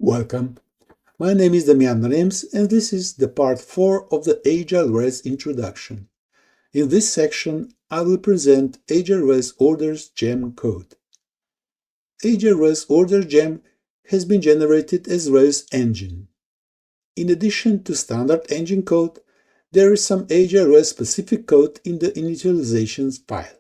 Welcome. My name is Damian Rems, and this is the part 4 of the AgileRails introduction. In this section, I will present AgileRails orders gem code. AgileRails order gem has been generated as Rails engine. In addition to standard engine code, there is some AgileRails specific code in the initializations file.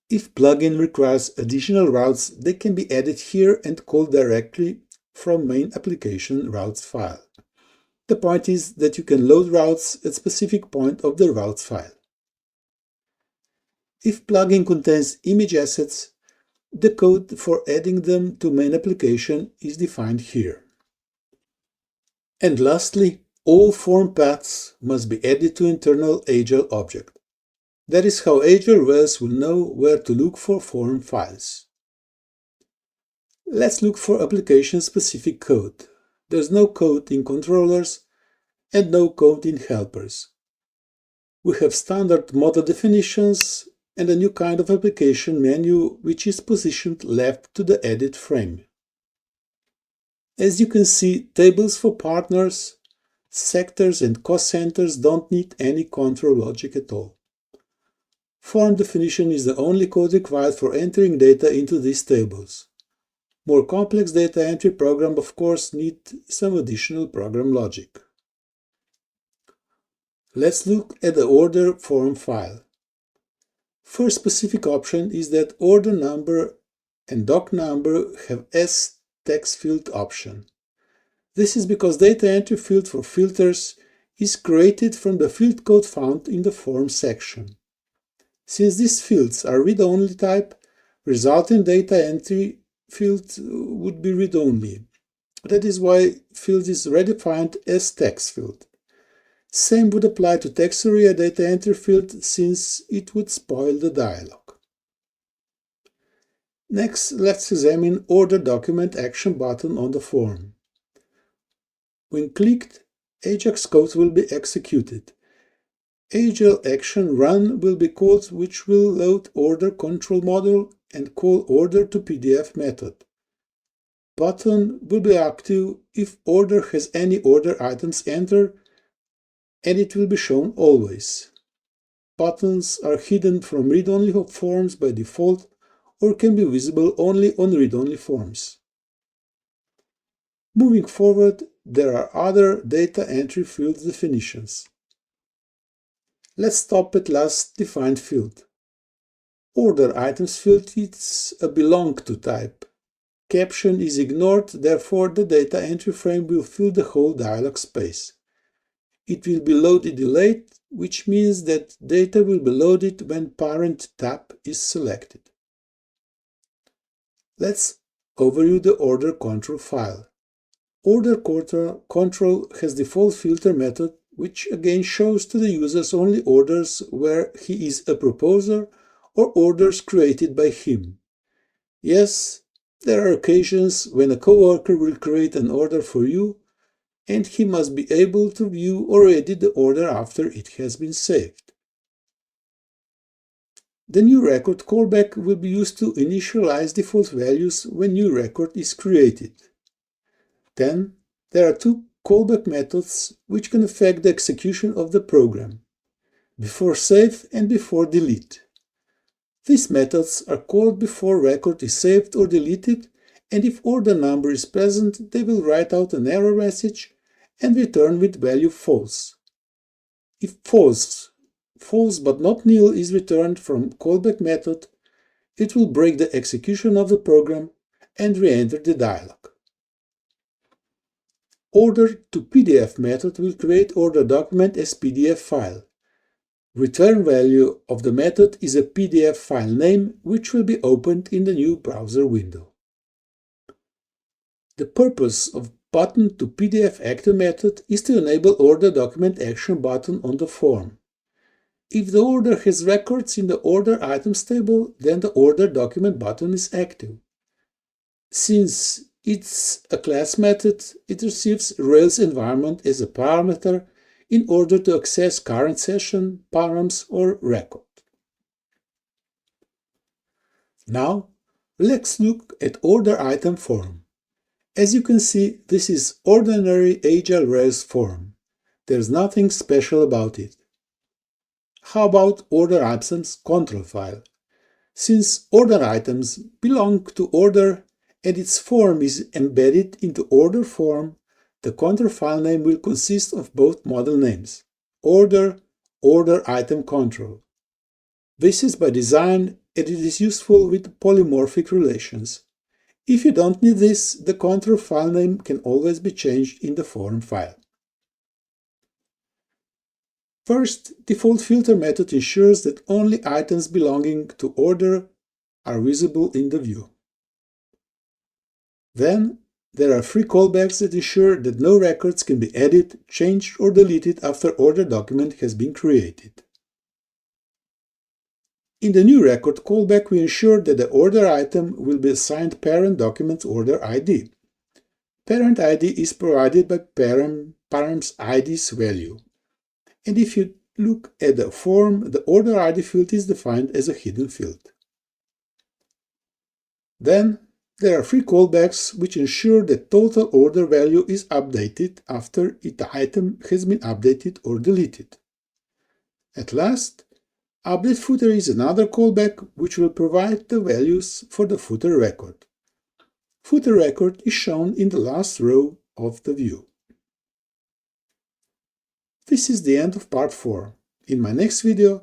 If plugin requires additional routes, they can be added here and called directly from main application routes file. The point is that you can load routes at specific point of the routes file. If plugin contains image assets, the code for adding them to main application is defined here. And lastly, all form paths must be added to internal Agile object. That is how AgileRails will know where to look for form files. Let's look for application-specific code. There's no code in controllers and no code in helpers. We have standard model definitions and a new kind of application menu which is positioned left to the edit frame. As you can see, tables for partners, sectors and cost centers don't need any control logic at all. Form definition is the only code required for entering data into these tables. More complex data entry program, of course, need some additional program logic. Let's look at the order form file. First specific option is that order number and doc number have S text field option. This is because data entry field for filters is created from the field code found in the form section. Since these fields are read-only type, resulting data entry field would be read-only. That is why field is redefined as text field. Same would apply to text area data entry field, since it would spoil the dialog. Next, let's examine Order Document Action button on the form. When clicked, Ajax code will be executed. Agile action run will be called, which will load order control module and call order to PDF method. Button will be active if order has any order items entered, and it will be shown always. Buttons are hidden from read-only forms by default or can be visible only on read-only forms. Moving forward, there are other data entry field definitions. Let's stop at last defined field. Order items field is a belong to type. Caption is ignored, therefore the data entry frame will fill the whole dialog space. It will be loaded delayed, which means that data will be loaded when parent tab is selected. Let's overview the order control file. Order control has default filter method, which again shows to the users only orders where he is a proposer or orders created by him. Yes, there are occasions when a coworker will create an order for you, and he must be able to view or edit the order after it has been saved. The new record callback will be used to initialize default values when new record is created. Then, there are two callback methods which can affect the execution of the program: before save and before delete. These methods are called before record is saved or deleted, and if order number is present, they will write out an error message and return with value false. If false but not nil is returned from callback method, it will break the execution of the program and re-enter the dialog. Order to PDF method will create order document as PDF file. Return value of the method is a PDF file name, which will be opened in the new browser window. The purpose of button to PDF active method is to enable order document action button on the form. If the order has records in the order items table, then the order document button is active. Since it's a class method, it receives Rails environment as a parameter in order to access current session, params, or record. Now, let's look at order item form. As you can see, this is ordinary AgileRails form. There's nothing special about it. How about order items control file? Since order items belong to order and its form is embedded into order form, the control file name will consist of both model names, order, order item control. This is by design and it is useful with polymorphic relations. If you don't need this, the control file name can always be changed in the form file. First, default filter method ensures that only items belonging to order are visible in the view. Then, there are 3 callbacks that ensure that no records can be added, changed, or deleted after order document has been created. In the new record callback, we ensure that the order item will be assigned parent document's order ID. Parent ID is provided by params ID's value. And if you look at the form, the order ID field is defined as a hidden field. Then, there are 3 callbacks which ensure that total order value is updated after the item has been updated or deleted. At last, update footer is another callback which will provide the values for the footer record. Footer record is shown in the last row of the view. This is the end of part 4. In my next video,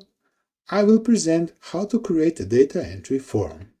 I will present how to create a data entry form.